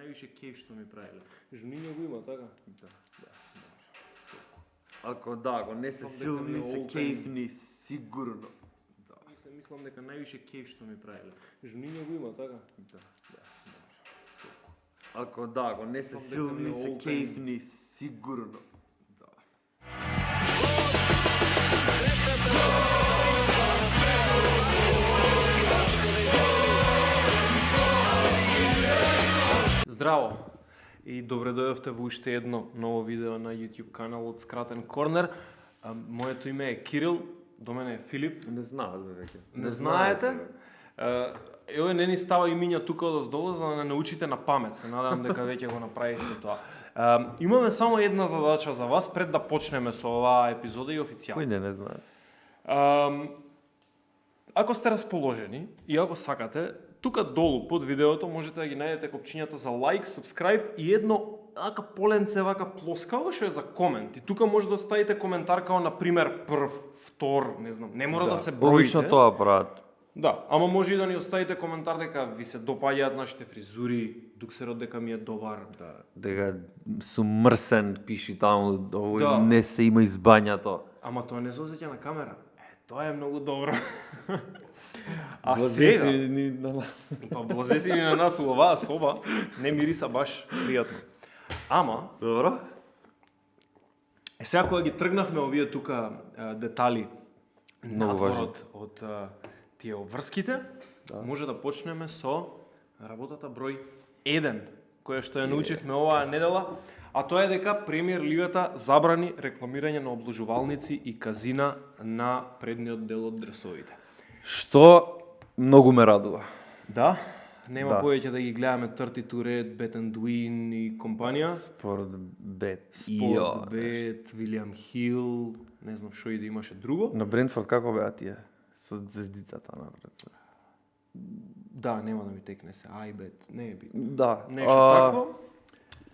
највише кеф што ми правиле. Жуниња го има, така? Да. Ако не се Мислам дека силни, ми е се open. кефни, сигурно. Мислам дека највише кеф што ми правиле. Жуниња го има, така? Ако не се Мислам дека силни, ми е се open. кефни, сигурно. Здраво! И добре дојдовте во уште едно ново видео на YouTube каналот Скратен корнер. Моето име е Кирил, до мене е Филип. Не знаат веќе. Не знаете? Еве не ни става имиња тука одоздолу за да не научите на памет. Се надевам дека веќе го направите тоа. Имаме само една задача за вас пред да почнеме со оваа епизода и официјално. Кој не знае? Ако сте расположени и ако сакате, тука долу под видеото можете да ги најдете копчињата за лайк, subscribe и едно ака поленце вака плоскаво што е за комент. И тука може да оставите коментар као на пример прв, втор, не знам, не мора да се броите. Обично тоа прават. Да, ама може и да ни оставите коментар дека ви се допаѓаат нашите фризури, дуксерот дека ми е добар. Да, дека сум мрсен, пиши таму, овој Да. не се има избањато. Ама тоа не се осеќа на камера. Тоа е многу добро. А сега, па блазе си ни на нас у оваа соба, не мириса баш пријатно. Ама, Добро? сега кога ги тргнахме овие тука детали Многу надворот од тие обврските, може да почнеме со работата број 1, која што ја научивме оваа недела, а тоа е дека Премиер лигата забрани рекламирање на обложувалници и казина на предниот дел од дресовите. Што многу ме радува. Да, нема Да. повеќе да ги гледаме 32 Red, Bet and Win и компанија. Спортбет. Спортбет, Вилијам Хил, не знам што и да имаше друго. На Брентфорд како беа тие? Со звездицата напред. Да, нема да ми текне се, iBet, не е битно. Да. Нешто такво.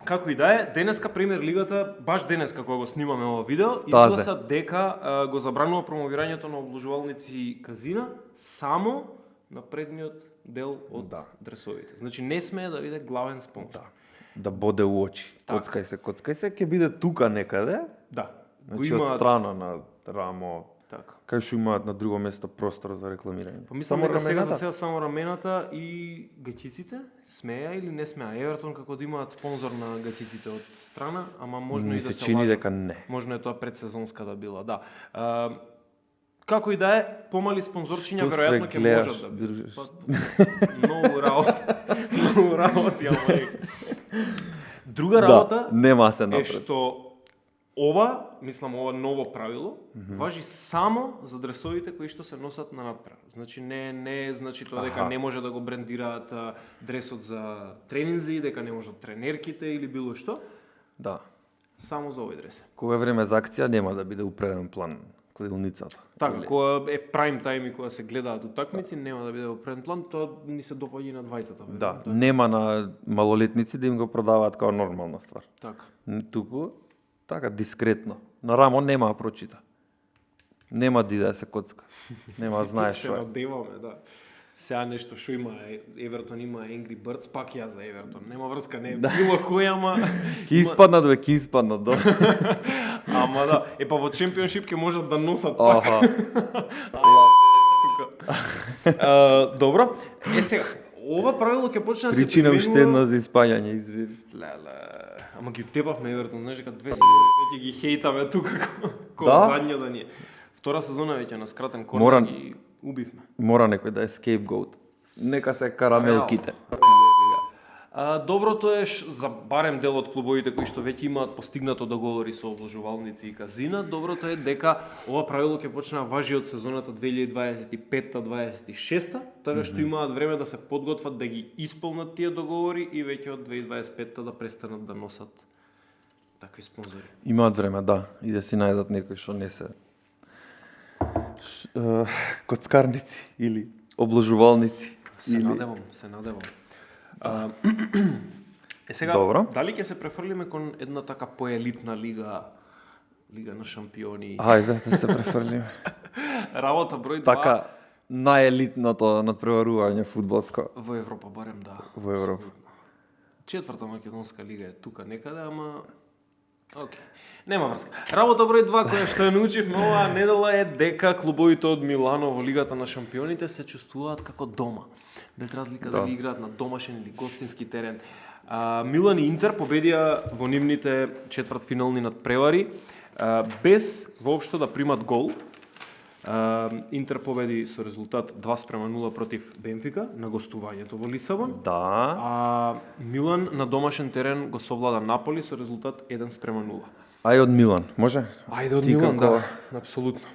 Како и да е, денеска Премиер лигата, баш денеска кога го снимаме ова видео, изгласа дека го забранува промовирањето на обложувалници и казина само на предниот дел од дресовите. Значи не смее да биде главен спонсор. Да боде у очи. Така. Коцкај се, ќе биде тука некаде. Да. Значи од страна на рамо, Така. кај што имаат на друго место простор за рекламирање. Па мислам дека сега за сега само рамената и гаќиците смеја или не смеја. Евертон како да имаат спонзор на гаќиците од страна, ама можно Ми и да се се чини лажат. дека не. Можно е тоа предсезонска да била, да. Како и да е, помали спонзорчиња веројатно ќе можат да бидат. Многу работи, ама е. Друга работа нема се е напред. што ова ново правило важи само за дресовите кои што се носат на надпревар. Значи не значи тоа дека не може да го брендираат дресот за тренинзи, дека не можат тренерките или било што. Да. Само за овој дрес. Кога е време за акција нема да биде упреден план кладилницата. Така, кога е прайм тајм и кога се гледаат утакмици, нема да биде упреден план, тоа ни се допаѓа и на двајцата. Да, нема на малолетници да им го продаваат како нормална ствар. Така. Туку така дискретно. На рамо нема да прочита. Нема да се коцка. Нема знаеш се што е. надеваме, да. Сега нешто што има Евертон има Angry Birds, пак ја за Евертон. Нема врска, не било кој, ама Ки испаднат бе, ки испаднат, да. ама да, па во Чемпионшип ќе можат да носат пак. Добро. Сега, ова правило ќе почне да се Причина уште применува. една за испаѓање, извини. Ама ги утепавме Евертон, знаеш дека 2 сезони веќе ги хейтаме тука кој задња да ни е. Втора сезона веќе на скратен корнер и убивме. Мора некој да е scapegoat. Нека се карамелките. Доброто е за барем дел од клубовите кои што веќе имаат постигнато договори со обложувалници и казина, доброто е дека ова правило ќе почне да важи од сезоната 2025-26, така што имаат време да се подготват да ги исполнат тие договори и веќе од 2025 да престанат да носат такви спонзори. Имаат време, да, и да си најдат некои што не се коцкарници или обложувалници. Се надевам. Сега, Добро. дали ќе се префрлиме кон една така поелитна лига на шампиони? Ајде да се префрлиме. Работа број 2 Така најелитното надпреварување фудбалско во Европа барем, да. во Европа. четврта македонска лига е тука некаде, ама окей. Нема врска. Работа број 2 која што ја научивме оваа недела е дека клубовите од Милано во Лигата на шампионите се чувствуваат како дома. Без разлика дали играат на домашен или гостински терен. Милан и Интер победија во нивните четвртфинални надпревари без воопшто да примат гол. Интер победи со резултат 2:0 против Бенфика на гостувањето во Лисабон. Да. А Милан на домашен терен го совлада Наполи со резултат 1:0. Ај од Милан, може? Ајде од Ти Милан, како да, апсолутно.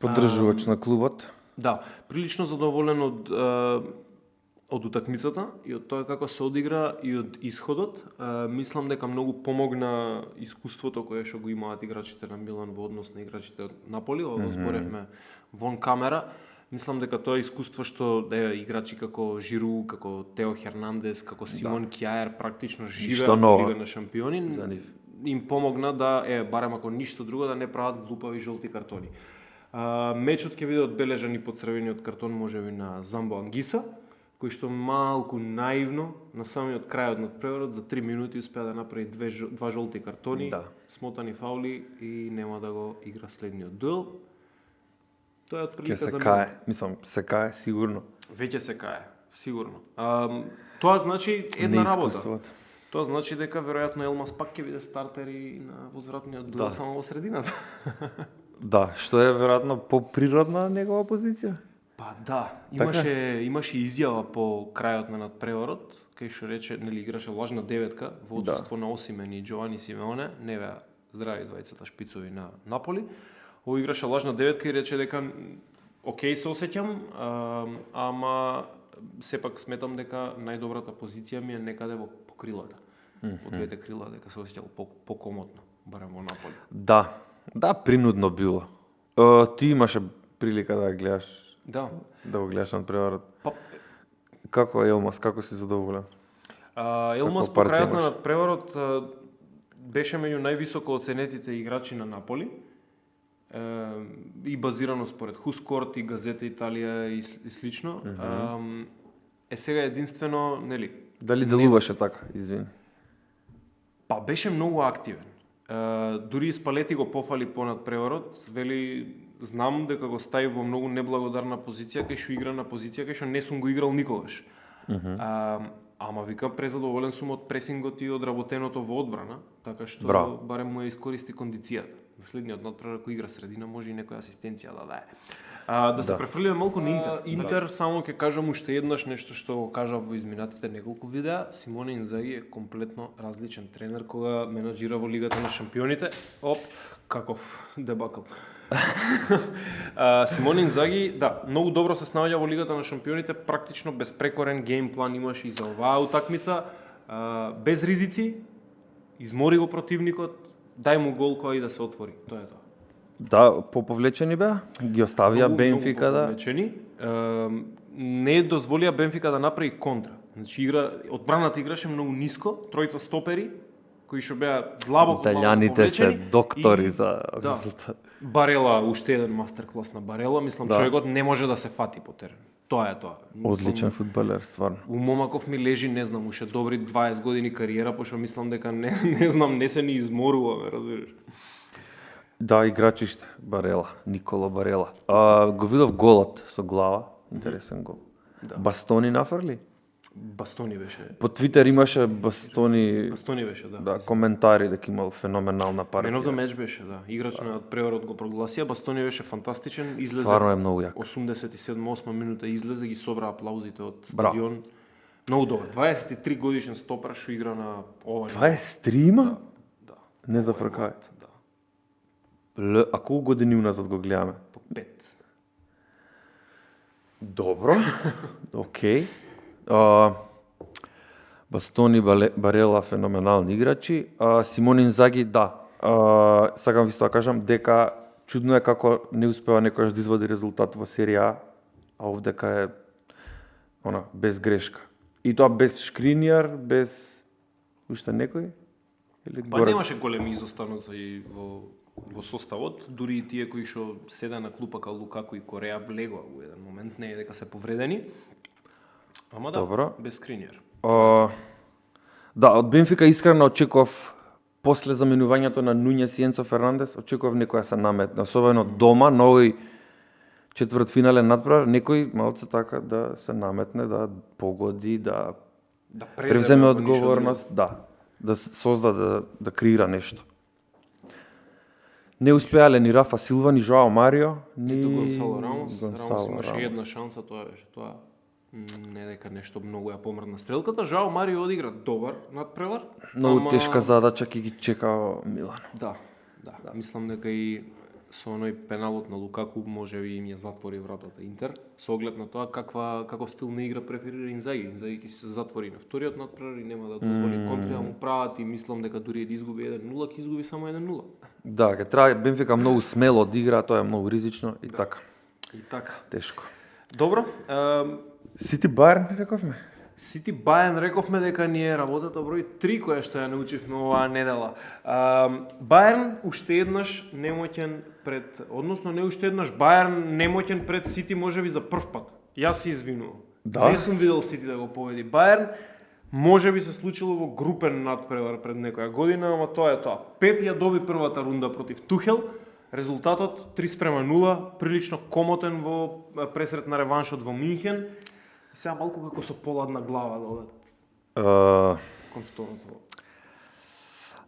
поддржувач на клубот. Да, прилично задоволен од утакмицата и од тоа како се одигра и од исходот. Мислам дека многу помогна искуството кое што го имаат играчите на Милан во однос на играчите од Наполи, ова го зборевме вон камера. Мислам дека тоа искуство што играчи како Жиру, како Тео Хернандес, како Симон Кјаер практично живеат во Лига на шампиони, им помогна да барем ако ништо друго да не прават глупави жолти картони. Мечот ќе биде одбележан и под црвениот картон можеби на Замбо Ангиса, кој што малку наивно на самиот крај од надпреварот за 3 минути успеа да направи два жолти картони, смотани фаули и нема да го игра следниот дуел. Тоа е отприлика за Ќе се кае, мислам, се кае сигурно. Веќе се кае, сигурно. Тоа значи една работа. Тоа значи дека веројатно Елмас пак ќе биде стартер и на возвратниот дуел само во средината. Да, што е веројатно поприродна негова позиција? Па да, имаше изјава по крајот на надпреварот, кај што рече, нели играше лажна деветка во отсуство на Осимен и Джовани Симеоне, не беа здрави двајцата шпицови на Наполи. Ово играше лажна деветка и рече дека окей се осеќам, ама сепак сметам дека најдобрата позиција ми е некаде во крилата. Во двете крила дека се осеќал покомотно, барем во Наполи. Да, принудно било. Ти имаше прилика да гледаш. Да го гледаш надпреварот. Како Елмас, како си задоволен? Елмас по крајот на надпреварот беше меѓу највисоко оценетите играчи на Наполи. И базирано според Хускорт и Газета Италија и слично. Сега единствено, нели? Дали делуваше така, извини? Па беше многу активен. Дури и Спалети го пофали по надпреварот, вели знам дека го стави во многу неблагодарна позиција, кај што игра на позиција кај што не сум го играл никогаш. Ама вика презадоволен сум од пресингот и од работеното во одбрана, така што барем му ја искористи кондицијата. На следниот надпревар кој игра средина може и некоја асистенција да дае. Да се префрлиме малку на Интер. Интер само ќе кажам уште еднаш нешто што го кажав во изминатите неколку видеа. Симоне Инзаги е комплетно различен тренер кога менаџира во Лигата на шампионите. Каков дебакл. Симоне Инзаги, да, многу добро се снаоѓа во Лигата на шампионите, практично безпрекорен геймплан имаше и за оваа утакмица, без ризици, измори го противникот, дај му гол кој да се отвори. Тоа е тоа. Да, поповлечени беа, ги оставија Бенфика да. Не дозволија Бенфика да направи контра. Значи одбраната играше многу ниско, тројца стопери кои што беа длабоко Италијаните се доктори за резултат. Барела, уште еден мастер-клас на Барела, мислам човекот не може да се фати по терен. Тоа е тоа. Одличен фудбалер, стварно. У момаков ми лежи, не знам, уште добри 20 години кариера, пошто мислам дека не знам, не се ни изморуваме, разбираш. Да, играчиште, Барела, Николо Барела. Го видов голот со глава, интересен гол. Бастони нафрли? Бастони беше. По Твитер имаше Бастони беше, да. Да, коментари дека имал феноменална партија. Man of the match беше, да. Играч на преварот го прогласија, Бастони беше фантастичен, излезе. Стварно е многу јак. 87-8 минута излезе, ги собра аплаузите од стадион. Многу добар. 23 годишен стопер што игра на ова. 23 има? Да. Не зафркај. А колку години уназад го гледаме? По 5. Добро. Океј. Бастони, Барела феноменални играчи. Симон Инзаги, да. Сакам исто да кажам дека чудно е како не успева некојаш да извади резултат во серија А овдека е без грешка. И тоа без Шкринијар, без уште некој? Па немаше големи изостаноци во составот, дури и тие кои што седа на клупа као Лукаку и Кореја влегоа во еден момент, не е дека се повредени. Ама да, без Скринијар. Да, од Бенфика искрено очекував после заменувањето на Нуњес и Енцо Фернандес, очекував некој да се наметне, особено дома на овој четвртфинален надпревар, некој малце така да се наметне, да погоди, да превземе одговорност, да создаде, да креира нешто. Не успеале ни Рафа Силва, ни Жоао Марио, ни Гонсало Рамос. Рамос имаше една шанса, тоа беше тоа. Не дека нешто многу ја помрдна стрелката. Жоао Марио одигра добар надпревар. Многу тешка задача ќе ги чека Милан. Да. Мислам дека и со оној пеналот на Лукаку може би им ја затвори вратата Интер, со оглед на тоа каков стил на игра преферира Инзаги. Инзаги ќе се затвори на вториот надпревар и нема да дозволи контри да му прават и мислам дека дури да изгуби 1-0, ќе изгуби само 1-0. Да, ќе треба Бенфика многу смело да игра, тоа е многу ризично и така. И така. Тешко. Добро. Сити Бајерн рековме? Сити Бајерн рековме дека ни е работата број 3 која што ја научивме оваа недела. Бајерн уште еднаш немоќен пред, односно не уште еднаш Бајерн немоќен пред Сити можеби за прв пат. Јас се извинувам. Да? Не сум видел Сити да го победи Бајерн. Можеби се случило во групен надпревар пред некоја година, ама тоа е тоа. Пеп ја доби првата рунда против Тухел. Резултатот 3:0, прилично комотен во пресрет на реваншот во Минхен. Сега малку како со поладна глава да одат кон второто.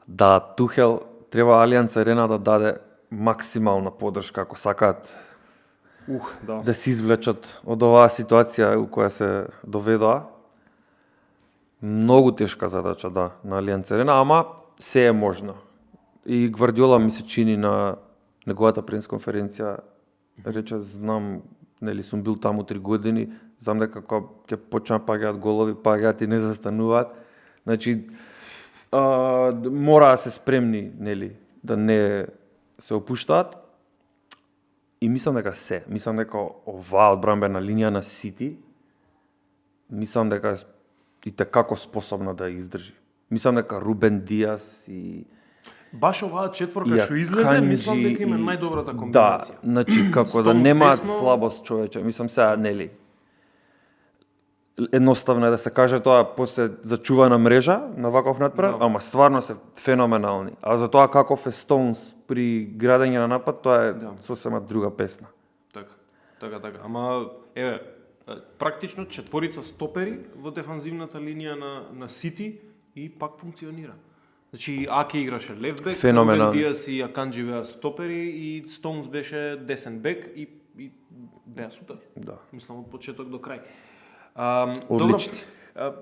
Да, Тухел треба Алијанс Арена да даде максимална поддршка ако сакаат да се извлечат од оваа ситуација у која се доведоа. Многу тешка задача, да, на Алијанс Арена, ама се е можно. И Гвардиола ми се чини на неговата пресконференција рече, знам, нели сум бил таму 3 години, знам дека кога ќе почнат паѓаат голови, паѓаат и не застануваат. Значи мора да се спремни, нели, да не се опуштаат. И мислам дека оваа одбранбена линија на Сити, мислам дека и како способна да издржи. Мислам дека Рубен Диас и баш оваа четворка што излезе, мислам дека има најдобрата комбинација. Да, значи како да немаат слабост човече, мислам сега нели. Едноставно е да се каже тоа после зачувана мрежа на ваков надпревар, ама стварно се феноменални. А за тоа каков е Стоунс при градење на напад, тоа е сосема друга песна. Така. Ама еве практично четворица стопери во дефанзивната линија на Сити и пак функционира. Значи Аке играше лев бек, Рубен Диас и Аканджи беа стопери и Стоунс беше десен бек и беа супер. Да. Мислам од почеток до крај. Одлични. Добро,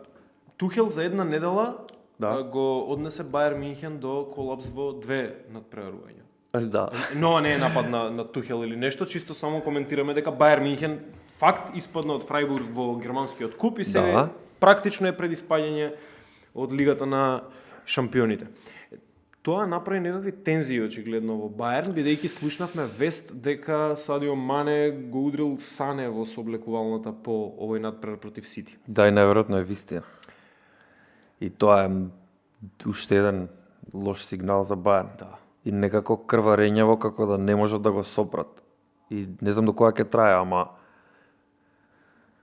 Тухел за една недела го однесе Бајер Минхен до колапс во 2 надпреварувања. Да. Но не е напад на Тухел или нешто, чисто само коментираме дека Бајер Минхен факт испадна од Фрајбург во германскиот куп и се практично е пред испаѓање од Лигата на шампионите. Тоа направи некакви тензии очигледно во Бајерн, бидејќи слушнавме вест дека Садио Мане го удрил Сане во сооблекувалната по овој надпревар против Сити. Да, и најверојатно е вистина. И тоа е уште еден лош сигнал за Бајерн. Да. И некако крварењаво како да не можат да го сопрат. И не знам до кога ќе трае, ама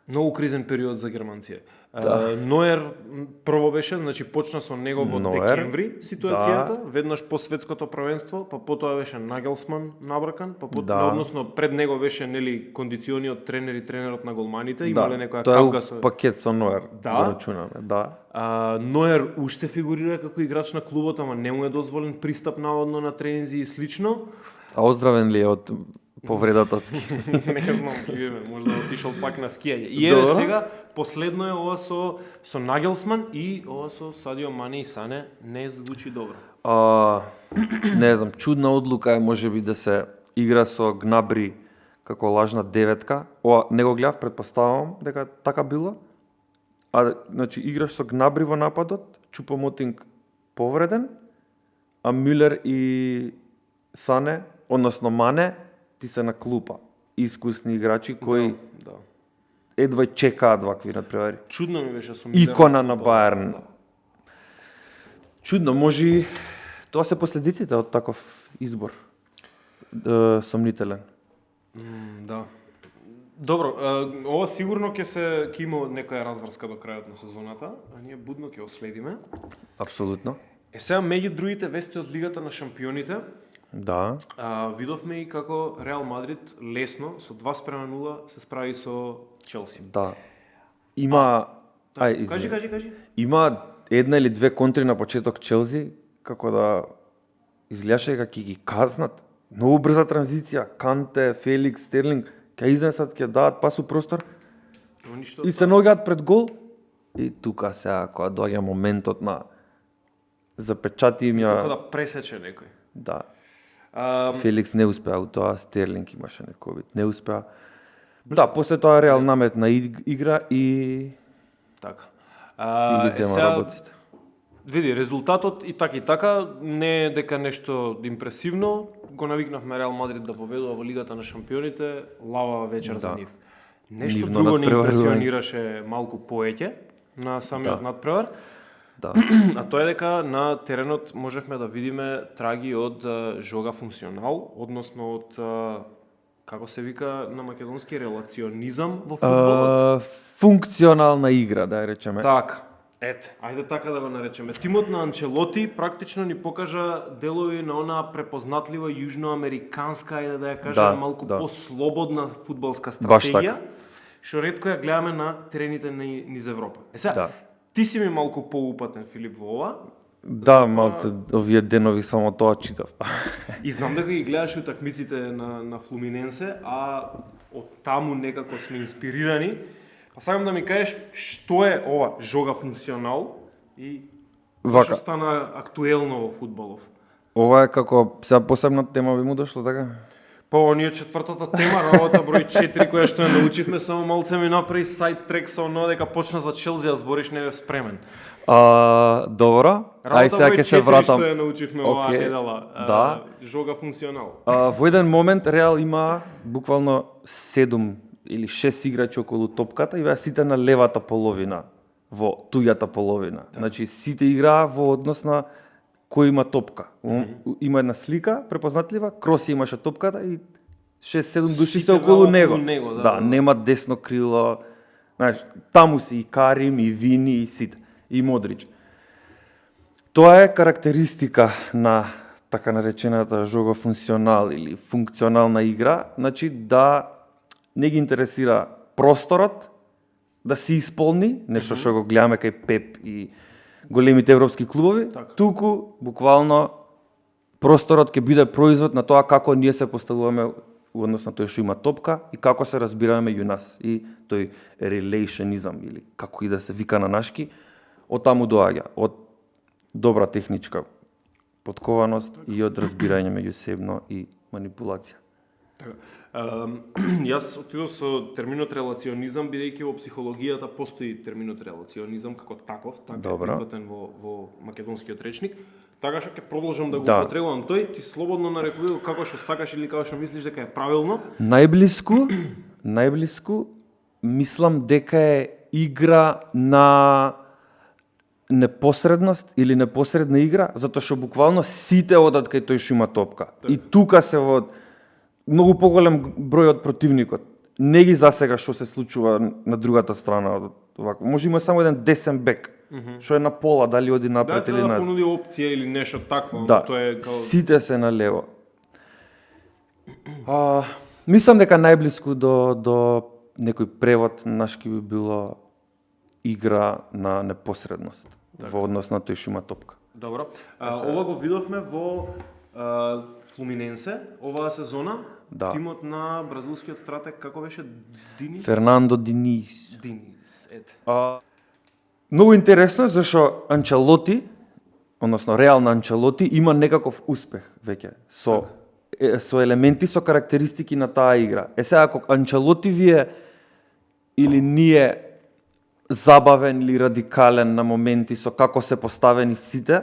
многу кризен период за германците. Ноер прво беше, значи почна со него во декември ситуацијата, веднаш по светското првенство, па потоа беше Нагелсман набракан, па односно пред него беше нели кондициониот тренер и тренерот на голманите, имале некоја кавга со пакет со Ноер, го рачунаме, Ноер уште фигурира како играч на клубот, ама не му е дозволен пристап наводно на тренинзи и слично. А оздравен ли е од повредата? Не знам, може да отишол пак на скијање. И еве сега, последно е ова со Нагелсман и ова со Садио Мане и Сане не звучи добро. Не знам, чудна одлука е можеби да се игра со Гнабри како лажна деветка. Ова не го гледав, претпоставувам дека така било. Значи играш со Гнабри во нападот, Чупомотинг повреден, а Мюлер и Сане, односно Мане, ти се на клупа. Искусни играчи кои едва чекаат вакви надпревари. Чудно ми беше со Мюлер. Икона на Бајерн. Чудно, може тоа се последиците од таков избор. Сомнителен. Да. Добро, ова сигурно ќе има некоја разврска до крајот на сезоната, а ние будно ќе го следиме. Апсолутно. Сега меѓу другите вести од Лигата на шампионите, Да. видовме и како Реал Мадрид лесно со 2:0 се справи со Челси. Да. Има Кажи. Има една или две контри на почеток Челси како да изгледаше дека ќе ги казнат. Многу брза транзиција, Канте, Феликс, Стерлинг ќе изнесат, ќе дадат пасу простор Ама ништо. и се наоѓаат пред гол. И тука сега кога доаѓа моментот на запечати им Како ја. да пресече некој. Да. А, Феликс не успеа у тоа, Стерлинг имаше некој вид, не успеа. Да, после тоа Реал наметна игра и така. ги зема сега, работите. види, резултатот и така не е дека нешто импресивно. Го навикнавме Реал Мадрид да победува во Лигата на шампионите, лава вечер за Да. нив. Нешто Нивно друго ни надпреварување. импресионираше малку поеќе на самиот надпревар. Да. А тоа е дека на теренот можевме да видиме траги од жога функционал, односно од како се вика на македонски релационизам во фудбалот. Функционална игра, да ја речеме. Така. Ете, ајде така да го наречеме. Тимот на Анчелоти практично ни покажа делови на онаа препознатлива јужноамериканска, ајде да ја кажеме, малку послободна фудбалска Баш стратегија, што ретко ја гледаме на терените низ Европа. Сега, Да. ти си ми малку поупатен, Филип, во ова. Да, малце овие денови само тоа читав. И знам дека ги гледаш утакмиците на Флуминенсе, а од таму некако сме инспирирани. Па сакам да ми кажеш што е ова жога функционал и зашто стана актуелно во фудбалов. Ова е како сега посебна тема би му дошло, така? Па оние четвртата тема, работа број 4 која што ја научивме, само малце ми направи сайт трек со оно дека почна за Челси, а збориш не бев спремен. Добро. Ај сега ќе се вратам. Што ја научивме оваа недела. Да. Жога функционал. Во еден момент Реал има буквално 7 или 6 играчи околу топката и беа сите на левата половина, во туѓата половина. Значи сите играа во однос на кој има топка. Има една слика препознатлива, Кроси имаше топката и 6-7 души се околу него. Да, нема десно крило. Знаеш, таму се и Карим, и Вини, и сите, и Модрич. Тоа е карактеристика на така наречената жога функционал или функционална игра, значи да не ги интересира просторот да се исполни, нешто што го гледаме кај Пеп и големите европски клубови, туку буквално просторот ќе биде производ на тоа како ние се поставуваме во однос на тој што има топка и како се разбираме меѓу нас и тој relationizam или како и да се вика на нашки, од таму доаѓа, од добра техничка подкованост и од разбирање меѓусебно и манипулација. Јас отидов со терминот релационизам, бидејќи во психологијата постои терминот релационизам како таков, така е прифатен во македонскиот речник. Така што ќе продолжам да го употребувам тој, ти слободно нарекувај како што сакаш или како што мислиш дека е правилно. Најблиску мислам дека е игра на непосредност или непосредна игра, затоа што буквално сите одат кај тој што има топка. И тука се во многу поголем број од противникот. Не ги засега што се случува на другата страна. Овако. Може има само еден десен бек, што е на пола, дали оди напред или назад. Да, понуди опција или нешто такво. Да, тоа е као... сите се на лево. Мислам дека најблиску до некој превод нашки би било игра на непосредност во однос на тој што има топка. Добро. Ова го видовме во Флуминенсе оваа сезона. Да. Тимот на бразилскиот стратег како беше Динис? Фернандо Динис. Динис, ете. Многу интересно зашто Анчелоти, односно Реал на Анчелоти има некаков успех веќе со елементи, со карактеристики на таа игра. Сега ако Анчелоти вие или ние забавен или радикален на моменти со како се поставени сите,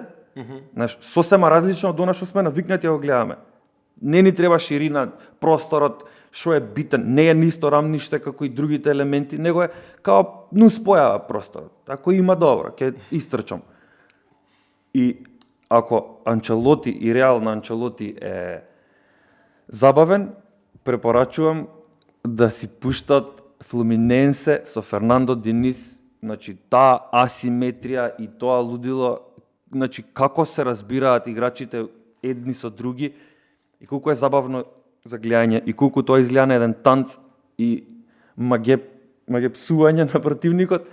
знаеш, сосема различно од она што сме навикнати да го гледаме. Не ни треба ширина, просторот, што е битен, не е нисто рамниште како и другите елементи, него е као нус појава просторот. Ако има добро, ќе истрчам. И ако Анчелоти и Реал на Анчелоти е забавен, препорачувам да си пуштат Флуминенсе со Фернандо Денис, значи таа асиметрија и тоа лудило, значи како се разбираат играчите едни со други и колку е забавно за гледање и колку тоа изгледа на еден танц и маге псување на противникот,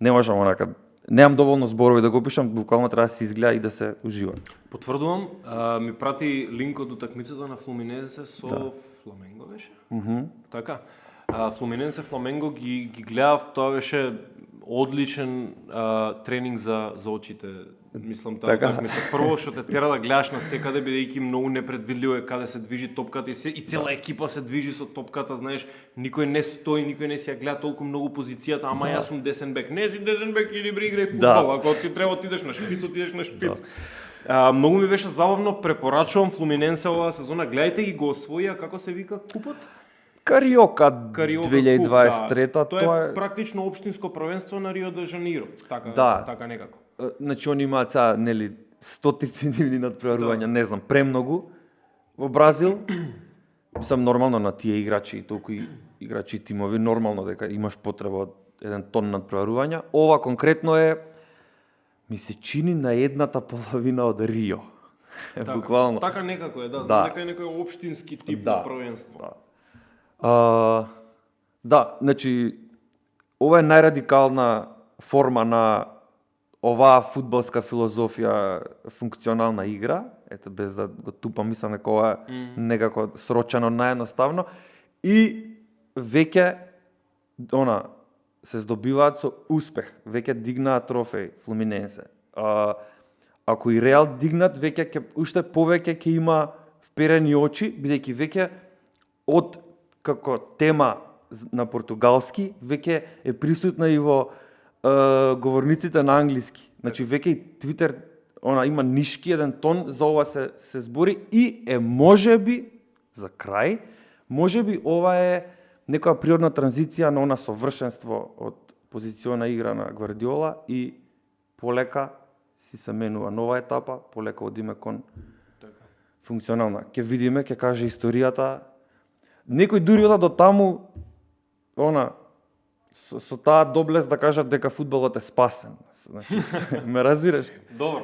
не можам онака. Немам доволно зборови да го опишам, буквално треба да се изгледа и да се ужива. Потврдувам, ми прати линк од утакмицата на Флуминенсе со Фламенго беше? Така. Флуминенсе Фламенго ги гледав, тоа беше одличен тренинг за очите. Мислам таа утакмица. Прво што те тера да гледаш на секаде, бидејќи многу непредвидливо е каде се движи топката и цела екипа се движи со топката, знаеш, никој не стои, никој не си ја гледа толку многу позицијата, ама јас сум десен бек. Не си десен бек, иди бре играј фудбал, ако ти треба отидеш на шпиц, отидеш на шпиц. Многу ми беше забавно, препорачувам Флуминенсе оваа сезона, гледајте ги, го освоија, како се вика купот? Кариока 2023, тоа е практично општинско првенство на Рио де Жанеиро, така некако. Значи они имаат сега, нели, стотици нивни надпреварувања, не знам, премногу во Бразил. Мислам нормално на тие играчи и толку играчи и тимови, нормално дека имаш потреба од еден тон надпреварувања. Ова конкретно е, ми се чини на едната половина од Рио. Буквално. Така некако е, знам дека е некој општински тип на првенство. Значи, ова е најрадикална форма на оваа фудбалска филозофија, функционална игра, ето без да го тупам, мислам дека ова е некако срочено наједноставно и веќе се здобиваат со успех, веќе дигнаат трофеи Флуминенсе. Ако и Реал дигнат, веќе уште повеќе ќе има вперени очи, бидејќи веќе од како тема на португалски веќе е присутна и во говорниците на англиски. Значи веќе и Твитер има нишки еден тон за ова се збори и можеби за крај, можеби ова е некоја природна транзиција на совршенство од позициона игра на Гвардиола и полека си се менува нова етапа, полека одиме кон функционална. Ќе видиме, ќе каже историјата. Некој дури ода до таму со таа доблест да кажат дека фудбалот е спасен. Значи, ме разбираш? Добро,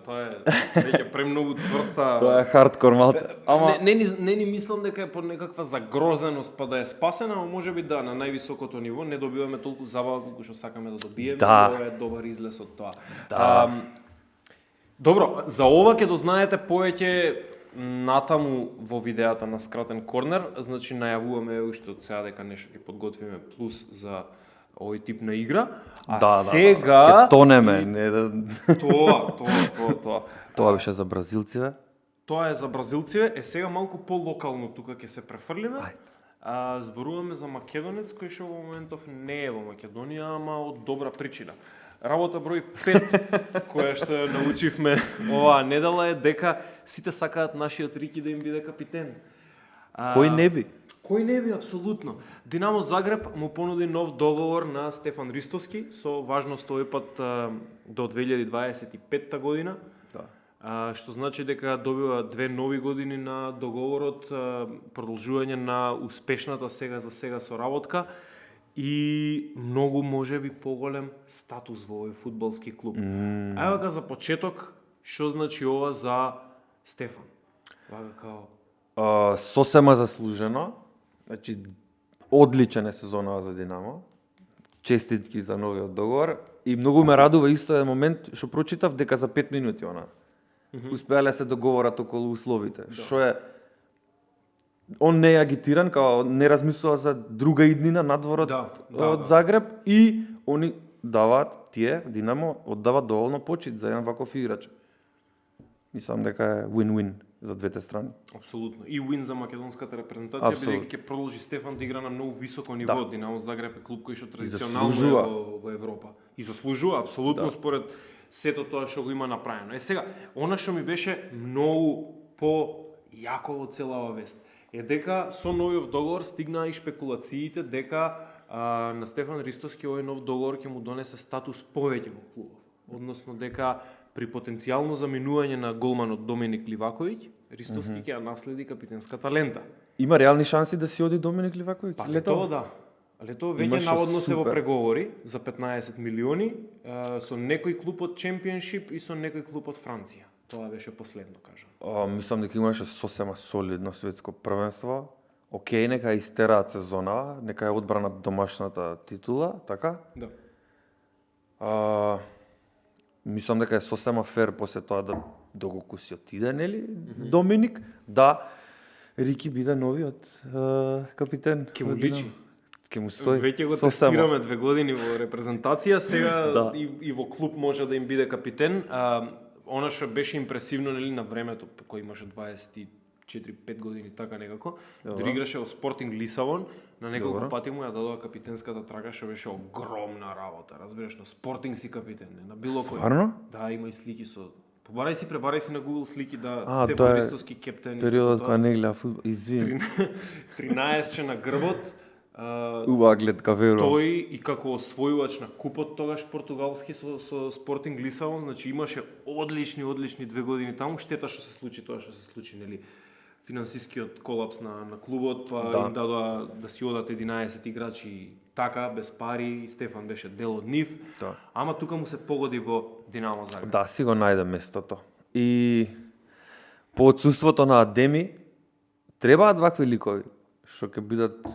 тоа е веќе премногу цврста. Тоа е хардкор малце. Ама не ни мислам дека е под некаква загрозеност па да е спасена, ама можеби на највисокото ниво не добиваме толку забава колку што сакаме да добиеме. Тоа е добар излез од тоа. Добро, за ова ќе дознаете повеќе натаму во видеото на Скратен корнер, значи најавуваме уште од сега дека нешто ќе подготвиме плюс за овој тип на игра. Сега ќе тонеме, не да. Тоа. Тоа беше за бразилците. Тоа е за бразилците, сега малку по-локално тука ќе се префрлиме. Зборуваме за македонец кој што во моментов не е во Македонија, ама од добра причина. Работа број 5, која што научивме оваа недела е дека сите сакаат нашиот Рики да им биде капитен. Кој не би? Кој не би, апсолутно. Динамо Загреб му понуди нов договор на Стефан Ристовски со важност овој пат до 2025 година. Што значи дека добива 2 нови години на договорот, продолжување на успешната сега за сега соработка и многу можеби поголем статус во овој фудбалски клуб. Ево га за почеток, што значи ова за Стефан? Сосема заслужено. Значи, одличен е сезонава за Динамо. Честитки за новиот договор. И многу ме радува исто еден момент што прочитав дека за 5 минути успеале се договорат околу условите. Што е он не е агитиран, као не размислува за друга иднина надвор од Загреб и они даваат Динамо оддават доволно почит за еден ваков играч. Мислам дека е win-win за двете страни. Апсолутно. И win за македонската репрезентација, бидејќи ќе продолжи Стефан да игра на многу високо ниво. Динамо Загреб е клуб кој што традиционално е во Европа. И заслужува апсолутно според сето тоа што го има направено. Сега, она што ми беше многу по-јако во целава вест е дека со новиот договор стигнаа и шпекулациите дека на Стефан Ристовски овој нов договор ќе му донесе статус повеќе во клубов. Односно дека при потенцијално заменување на голманот Доминик Ливаковиќ, Ристовски ќе ја наследи капитенската лента. Има реални шанси да си оди Доминик Ливаковиќ? Па Летово да. Летово веќе Имаше наводно се во супер. преговори за 15 милиони со некој клуб од Чемпионшип и со некој клуб од Франција. Тоа беше последно, кажам. Мислам дека имаше сосема солидно светско првенство. Океј, нека истераат сезона, нека е одбрана домашната титула, така? Да. Мислам дека е сосема фер после тоа да го си отиде, нели, Доминик, да Рики биде новиот капитен. Ке му личи. Ке му стои. Веќе го сосема. тестираме 2 години во репрезентација, сега Да. и во клуб може да им биде капитен. Она што беше импресивно, нели, на времето, кој имаше 24-5 години, така некако, дори играше во Спортинг Лисабон, на неколку Добро. пати му ја дадоа капитенската трага, што беше огромна работа, разбираш, на Спортинг си капитен, не на било кој. Стварно? Да, има и слики со... Пребарај си на Google слики да Тоа Стефан е Ристовски кептен. Периодот кога не гледа фудбал, извини. 13 на грбот. Убава гледка, верувам. Тој и како освојувач на купот тогаш португалски со Спортинг Лисабон, значи имаше одлични 2 години таму. Штета што се случи тоа што се случи, нели, финансискиот колапс на клубот, па Да. им дадоа да си одат 11 играчи така без пари, и Стефан беше дел од нив. Да. Ама тука му се погоди во Динамо Загреб. Да, си го најде местото. И по отсуството на Адеми требаат вакви ликови што ќе бидат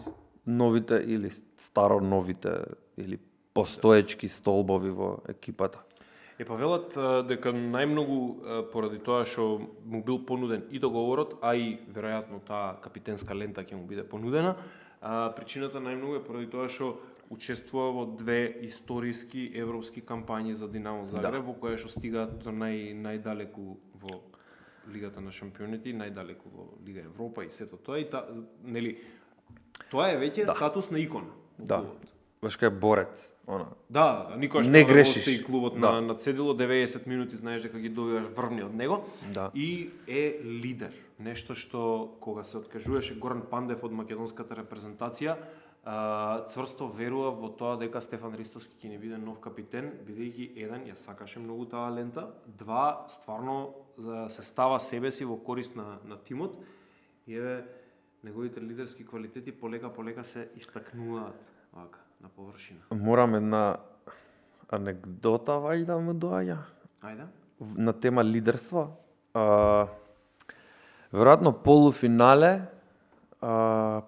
новите или старо новите или постоечки столбови во екипата. Па велат дека најмногу поради тоа што му бил понуден и договорот, а и веројатно таа капитенска лента ќе му биде понудена, причината најмногу е поради тоа што учествува во 2 историски европски кампањи за Динамо Загреб, во која што стигаат до најдалеку во Лигата на шампионите, најдалеку во Лига Европа и сето тоа, и нели тоа е веќе статус на икона. Да. Баш кај борец, она. Да, никош Не не грешиш. остави клубот Да. на цедило 90 минути, знаеш дека ги добиваш врвни од него. Да. И е лидер. Нешто што кога се откажуваше Горан Пандев од македонската репрезентација, цврсто верува во тоа дека Стефан Ристовски ќе не биде нов капитен, бидејќи еден ја сакаше многу таа лента, два стварно се става себе си во корист на тимот и еве неговите лидерски квалитети полека се истакнуваат вака на површина. Морам една анегдота вајда му доаѓа Ајде. на тема лидерство. Веројатно полуфинале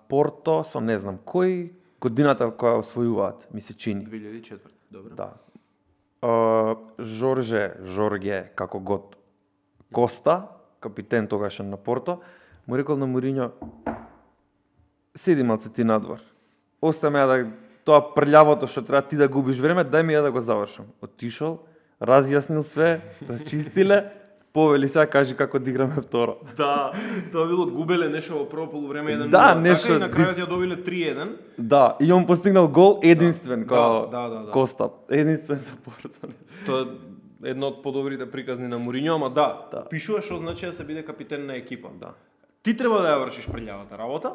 Порто со не знам кој годината која освојуваат, ми се чини. 2004. Добро. Да. Жорге, како год, Коста, капитен тогашен на Порто, му рекол на Мориньо: седи малце ти надвор. Остави ја да тоа прљавото што треба ти да губиш време, дај ми ја да го завршам. Отишол, разјаснил све, расчистиле, повели сега кажи како да играме второ. Да, тоа било губеле нешто во прво полувреме 1-0. Да, така, нешто и на крајот ја добиле 3-1. Да, и он постигнал гол единствен као да. Коста, единствен за Порто. Тоа е едно од подобрите приказни на Мориньо, ама да, Да. пишува што значи да се биде капитен на екипа. Да. Ти треба да ја вршиш прљавата работа.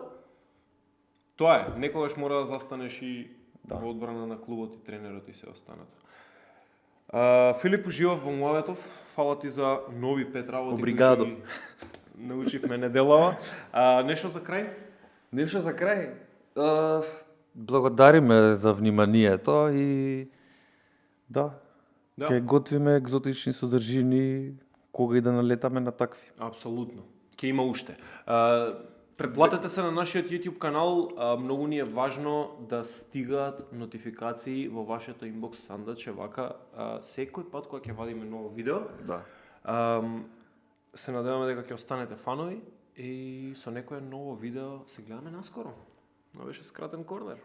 Тоа е, некогаш мора да застанеш и во одбрана на клубот и тренерот и се останато. Филип, уживав во муаветов. Фала ти за нови 5 работи. Обригадо. кои научивме неделава. Нешто за крај? Нешто за крај. Благодариме за вниманието и да, ќе готвиме екзотични содржини кога и да налетаме на такви. Апсолутно. Ќе има уште. Претплатете се на нашиот YouTube канал. Многу ни е важно да стигаат нотификации во вашето инбокс сандаче, вака секој пат кога ќе вадиме ново видео. Да. Се надеваме дека ќе останете фанови и со некое ново видео се гледаме наскоро. Но беше скратен корнер.